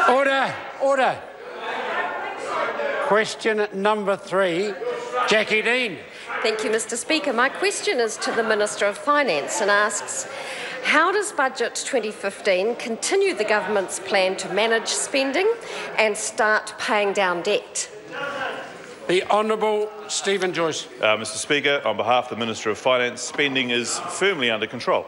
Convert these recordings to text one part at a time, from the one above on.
Order. Order. Question number 3, Jacqui Dean. Thank you, Mr Speaker. My question is to the Minister of Finance and asks, how does Budget 2015 continue the government's plan to manage spending and start paying down debt? The Honourable Stephen Joyce. Mr Speaker, on behalf of the Minister of Finance, spending is firmly under control.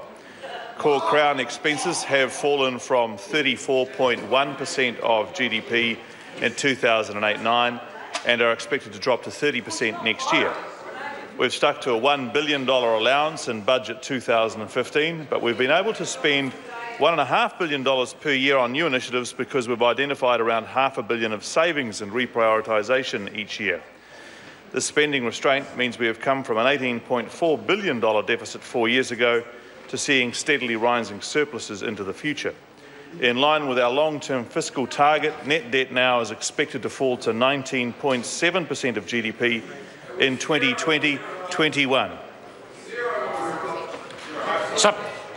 Core Crown expenses have fallen from 34.1% of GDP in 2008-9 and are expected to drop to 30% next year. We've stuck to a $1 billion allowance in Budget 2015, but we've been able to spend $1.5 billion per year on new initiatives because we've identified around $500 million of savings and reprioritisation each year. This spending restraint means we have come from an $18.4 billion deficit 4 years ago to seeing steadily rising surpluses into the future. In line with our long-term fiscal target, net debt now is expected to fall to 19.7% of GDP in 2020-21.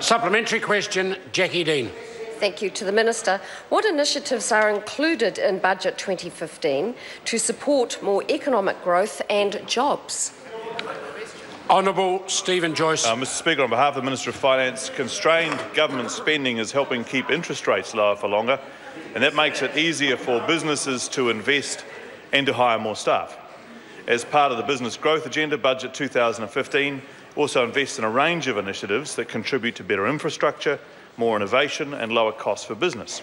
Supplementary question, Jacqui Dean. Thank you to the Minister. What initiatives are included in Budget 2015 to support more economic growth and jobs? Honourable Stephen Joyce. Mr Speaker, on behalf of the Minister of Finance, constrained government spending is helping keep interest rates lower for longer, and that makes it easier for businesses to invest and to hire more staff. As part of the Business Growth Agenda, Budget 2015 also invests in a range of initiatives that contribute to better infrastructure, more innovation and lower costs for business.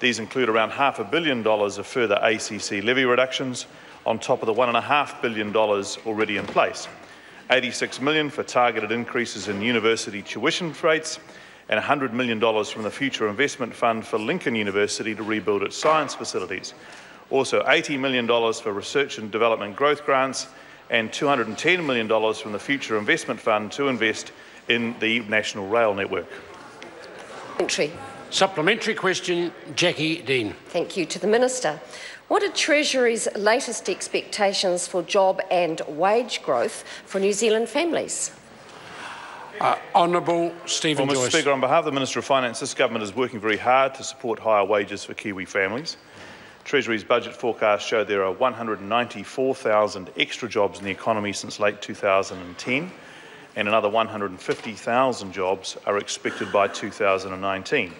These include around $500 million of further ACC levy reductions on top of the $1.5 billion already in place. $86 million for targeted increases in university tuition rates and $100 million from the Future Investment Fund for Lincoln University to rebuild its science facilities. Also $80 million for research and development growth grants and $210 million from the Future Investment Fund to invest in the National Rail Network. Supplementary question, Jacqui Dean. Thank you to the Minister. What are Treasury's latest expectations for job and wage growth for New Zealand families? Honourable Stephen Joyce. Mr Speaker, on behalf of the Minister of Finance, this government is working very hard to support higher wages for Kiwi families. Treasury's budget forecast show there are 194,000 extra jobs in the economy since late 2010, and another 150,000 jobs are expected by 2019.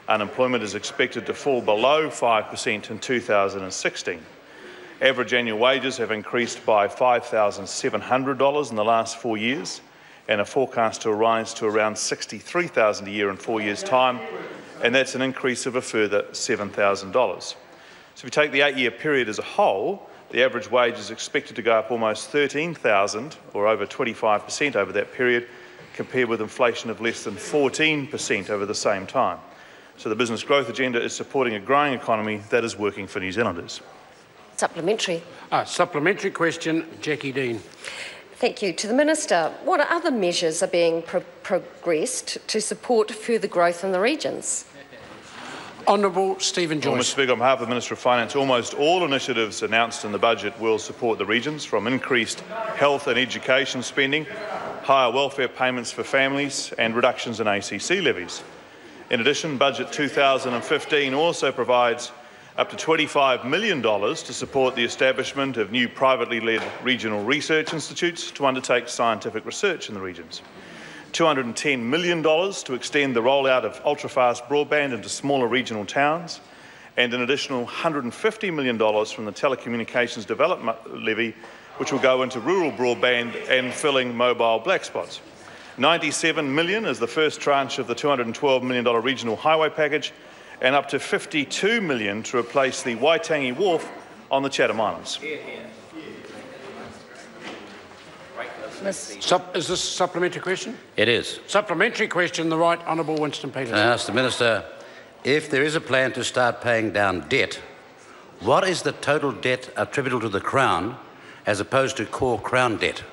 Unemployment is expected to fall below 5% in 2016. Average annual wages have increased by $5,700 in the last 4 years and are forecast to rise to around $63,000 a year in 4 years' time, and that's an increase of a further $7,000. So if you take the 8-year period as a whole, the average wage is expected to go up almost $13,000 or over 25% over that period, compared with inflation of less than 14% over the same time. So the Business Growth Agenda is supporting a growing economy that is working for New Zealanders. Supplementary. Supplementary question, Jacqui Dean. Thank you to the Minister. What other measures are being progressed to support further growth in the regions? Honourable Stephen Joyce. Mr Speaker, on behalf of the Minister of Finance, almost all initiatives announced in the budget will support the regions, from increased health and education spending, higher welfare payments for families and reductions in ACC levies. In addition, Budget 2015 also provides up to $25 million to support the establishment of new privately led regional research institutes to undertake scientific research in the regions. $210 million to extend the rollout of ultra-fast broadband into smaller regional towns, and an additional $150 million from the Telecommunications Development Levy, which will go into rural broadband and filling mobile black spots. $97 million is the first tranche of the $212 million regional highway package, and up to $52 million to replace the Waitangi Wharf on the Chatham Islands. Is this a supplementary question? It is. Supplementary question, the Right Honourable Winston Peters. I ask the Minister, if there is a plan to start paying down debt, what is the total debt attributable to the Crown as opposed to core Crown debt?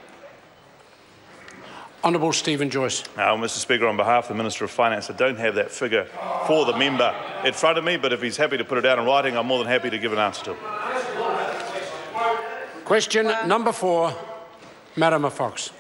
Honourable Stephen Joyce. Mr Speaker, on behalf of the Minister of Finance, I don't have that figure for the member in front of me, but if he's happy to put it down in writing, I'm more than happy to give an answer to it. Question number 4, Madam Fox.